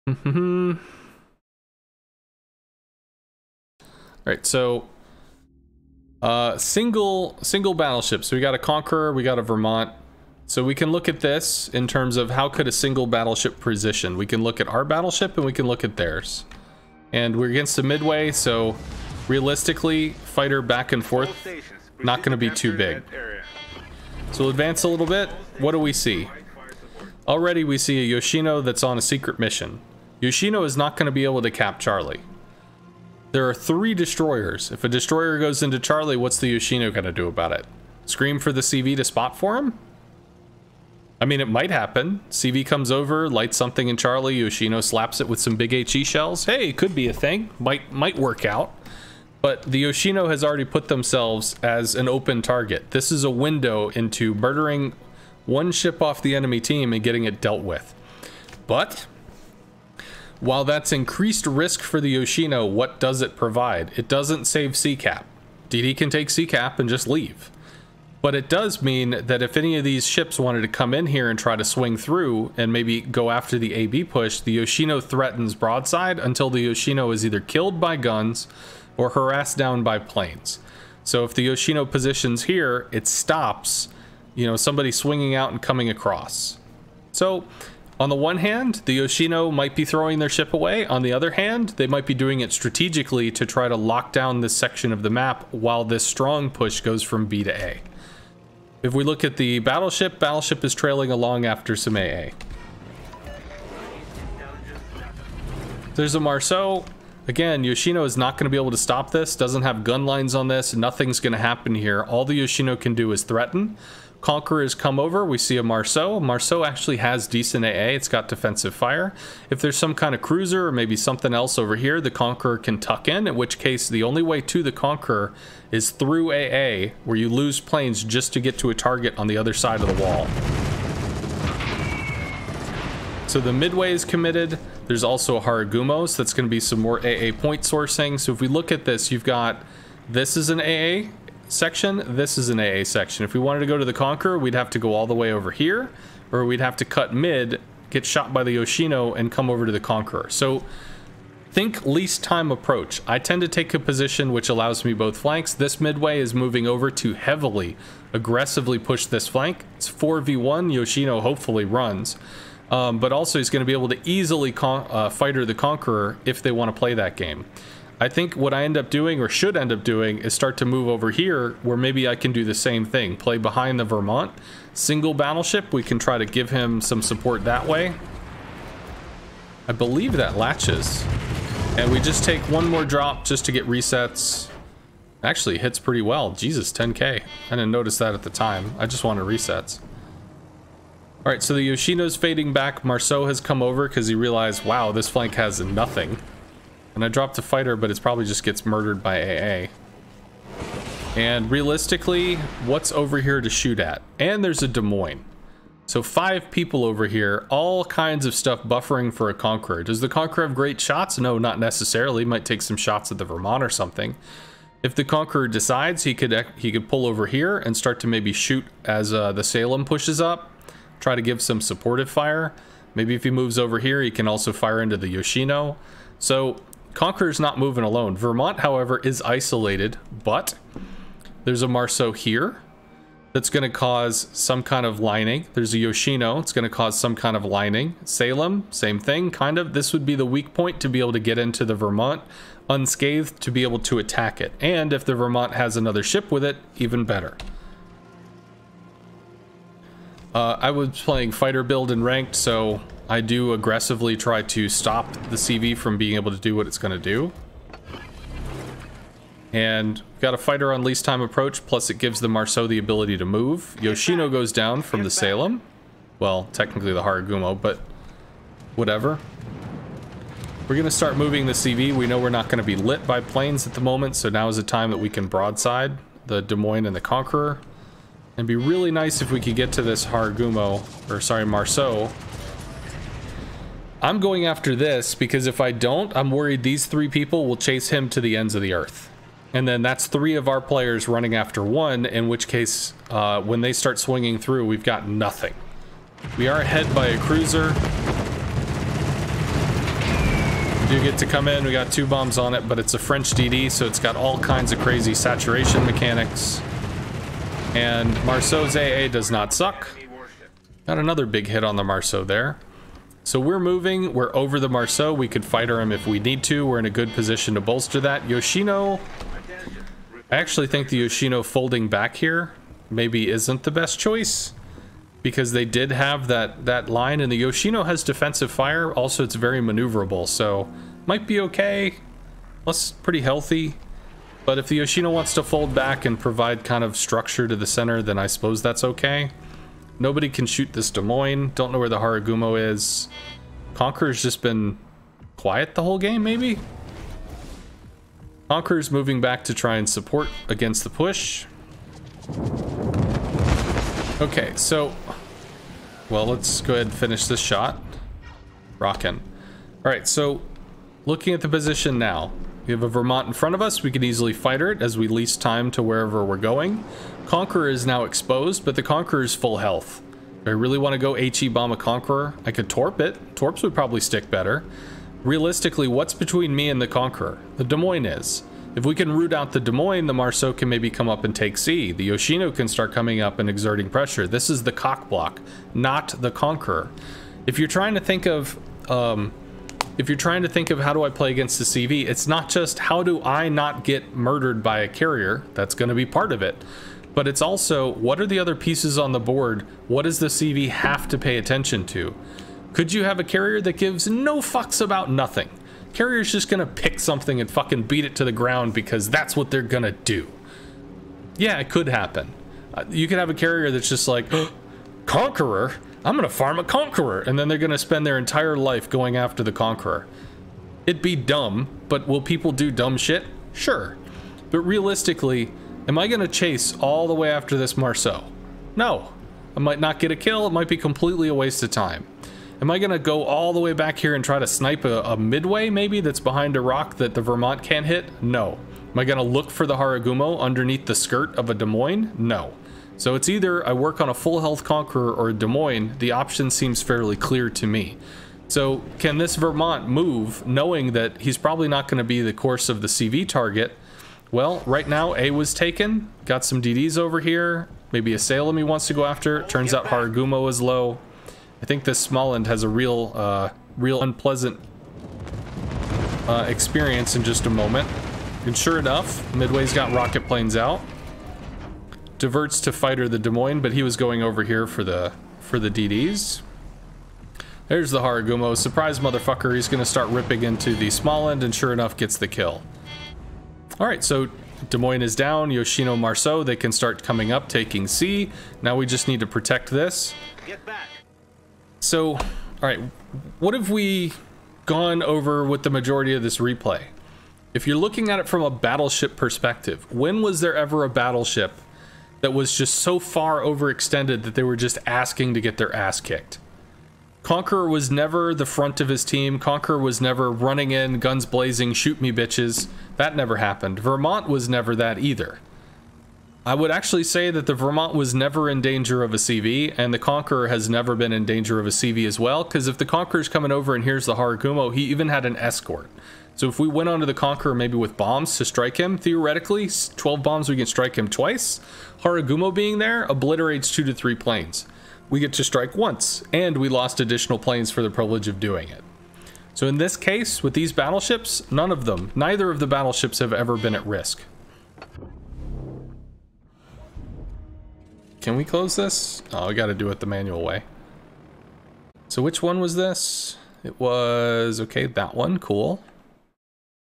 All right, so single battleship. So we got a Conqueror, we got a Vermont. So we can look at this in terms of how could a single battleship position. We can look at our battleship and we can look at theirs. And we're against the Midway, so realistically, fighter back and forth, not going to be too big. So we'll advance a little bit. What do we see? Already we see a Yoshino that's on a secret mission. Yoshino is not going to be able to cap Charlie. There are 3 destroyers. If a destroyer goes into Charlie, what's the Yoshino going to do about it? Scream for the CV to spot for him? I mean, it might happen. CV comes over, lights something in Charlie, Yoshino slaps it with some big HE shells. Hey, could be a thing. Might work out. But the Yoshino has already put themselves as an open target. This is a window into murdering one ship off the enemy team and getting it dealt with. But while that's increased risk for the Yoshino, what does it provide? It doesn't save CCAP. DD can take CCAP and just leave. But it does mean that if any of these ships wanted to come in here and try to swing through and maybe go after the AB push, the Yoshino threatens broadside until the Yoshino is either killed by guns or harassed down by planes. So if the Yoshino positions here, it stops, you know, somebody swinging out and coming across. So on the one hand, the Yoshino might be throwing their ship away. On the other hand, they might be doing it strategically to try to lock down this section of the map while this strong push goes from B to A. If we look at the battleship, battleship is trailing along after some AA. There's a Marceau. Again, Yoshino is not going to be able to stop this, doesn't have gun lines on this, nothing's going to happen here. All the Yoshino can do is threaten. Conquerors come over, we see a Marceau. Marceau actually has decent AA, it's got defensive fire. If there's some kind of cruiser or maybe something else over here, the Conqueror can tuck in, which case the only way to the Conqueror is through AA, where you lose planes just to get to a target on the other side of the wall. So the Midway is committed. There's also a Haragumos, that's going to be some more AA point sourcing. So if we look at this, you've got, this is an AA section, this is an AA section. If we wanted to go to the Conqueror, we'd have to go all the way over here, or we'd have to cut mid, get shot by the Yoshino, and come over to the Conqueror. So think least time approach. I tend to take a position which allows me both flanks. This Midway is moving over to heavily, aggressively push this flank. It's 4v1, Yoshino hopefully runs. But also he's going to be able to easily fighter the Conqueror if they want to play that game. I think what I end up doing, or should end up doing, is start to move over here where maybe I can do the same thing. Play behind the Vermont. Single battleship, we can try to give him some support that way. I believe that latches. And we just take one more drop just to get resets. Actually, hits pretty well. Jesus, 10k. I didn't notice that at the time. I just wanted resets. Alright, so the Yoshino's fading back. Marceau has come over because he realized, wow, this flank has nothing. And I dropped a fighter, but it probably just gets murdered by AA. And realistically, what's over here to shoot at? And there's a Des Moines. So 5 people over here, all kinds of stuff buffering for a Conqueror. Does the Conqueror have great shots? No, not necessarily. Might take some shots at the Vermont or something. If the Conqueror decides, he could pull over here and start to maybe shoot as the Salem pushes up. Try to give some supportive fire. Maybe if he moves over here, he can also fire into the Yoshino. So Conqueror's not moving alone. Vermont, however, is isolated, but there's a Marceau here that's going to cause some kind of lining. There's a Yoshino. It's going to cause some kind of lining. Salem, same thing, kind of. This would be the weak point to be able to get into the Vermont unscathed, to be able to attack it. And if the Vermont has another ship with it, even better. I was playing fighter build in ranked, so I do aggressively try to stop the CV from being able to do what it's going to do. And got a fighter on least time approach, plus it gives the Marceau the ability to move. Yoshino goes down from the Salem. Well, technically the Haragumo, but whatever. We're going to start moving the CV. We know we're not going to be lit by planes at the moment, so now is the time that we can broadside the Des Moines and the Conqueror. It'd be really nice if we could get to this Haragumo, or sorry, Marceau. I'm going after this because if I don't, I'm worried these 3 people will chase him to the ends of the earth. And then that's 3 of our players running after 1, in which case, when they start swinging through, we've got nothing. We are ahead by a cruiser. do get to come in. We got 2 bombs on it, but it's a French DD, so it's got all kinds of crazy saturation mechanics. And Marceau's AA does not suck. Got another big hit on the Marceau there. So we're moving. We're over the Marceau. We could fighter him if we need to. We're in a good position to bolster that. Yoshino... I actually think the Yoshino folding back here maybe isn't the best choice, because they did have that line, and the Yoshino has defensive fire. Also, it's very maneuverable, so might be okay. Plus, pretty healthy. But if the Yoshino wants to fold back and provide kind of structure to the center, then I suppose that's okay. Nobody can shoot this Des Moines. Don't know where the Haragumo is. Conqueror's just been quiet the whole game, maybe? Conqueror's moving back to try and support against the push. Okay, so... well, let's go ahead and finish this shot. Rockin'. Alright, so looking at the position now. We have a Vermont in front of us. We can easily fighter it as we lease time to wherever we're going. Conqueror is now exposed, but the Conqueror is full health. Do I really want to go HE bomb a Conqueror? I could Torp it. Torps would probably stick better. Realistically, what's between me and the Conqueror? The Des Moines is. If we can root out the Des Moines, the Marceau can maybe come up and take C. The Yoshino can start coming up and exerting pressure. This is the cock block, not the Conqueror. If you're trying to think of how do I play against the CV, it's not just how do I not get murdered by a carrier. That's going to be part of it. But it's also, what are the other pieces on the board? What does the CV have to pay attention to? Could you have a carrier that gives no fucks about nothing? Carrier's just gonna pick something and fucking beat it to the ground because that's what they're gonna do. Yeah, it could happen. You could have a carrier that's just like, Conqueror? I'm gonna farm a Conqueror, and then they're gonna spend their entire life going after the Conqueror. It'd be dumb, but will people do dumb shit? Sure. But realistically, am I gonna chase all the way after this Marceau? No. I might not get a kill, it might be completely a waste of time. Am I gonna go all the way back here and try to snipe a midway maybe that's behind a rock that the Vermont can't hit? No. Am I gonna look for the Haragumo underneath the skirt of a Des Moines? No. So it's either I work on a full health Conqueror or a Des Moines. The option seems fairly clear to me. So can this Vermont move knowing that he's probably not gonna be the course of the CV target? Well, right now A was taken, got some DDs over here, maybe a Salem he wants to go after. Turns out Haragumo is low. I think this Smolensk has a real unpleasant experience in just a moment. And sure enough, Midway's got rocket planes out. Diverts to fighter the Des Moines, but he was going over here for the DDs. There's the Haragumo. Surprise motherfucker, he's gonna start ripping into the Smolensk, and sure enough gets the kill. Alright, so Des Moines is down, Yoshino, Marceau, they can start coming up, taking C. Now we just need to protect this. Get back. So, alright, what have we gone over with the majority of this replay? If you're looking at it from a battleship perspective, when was there ever a battleship that was just so far overextended that they were just asking to get their ass kicked? Conqueror was never the front of his team. Conqueror was never running in, guns blazing, shoot me bitches. That never happened. Vermont was never that either. I would actually say that the Vermont was never in danger of a CV, and the Conqueror has never been in danger of a CV as well, because if the Conqueror's coming over and here's the Haragumo, he even had an escort. So if we went onto the Conqueror maybe with bombs to strike him, theoretically, 12 bombs we can strike him twice. Haragumo being there obliterates 2 to 3 planes. We get to strike once, and we lost additional planes for the privilege of doing it. So in this case, with these battleships, neither of the battleships have ever been at risk. Can we close this? Oh, we gotta do it the manual way. So which one was this? It was, okay, that one, cool.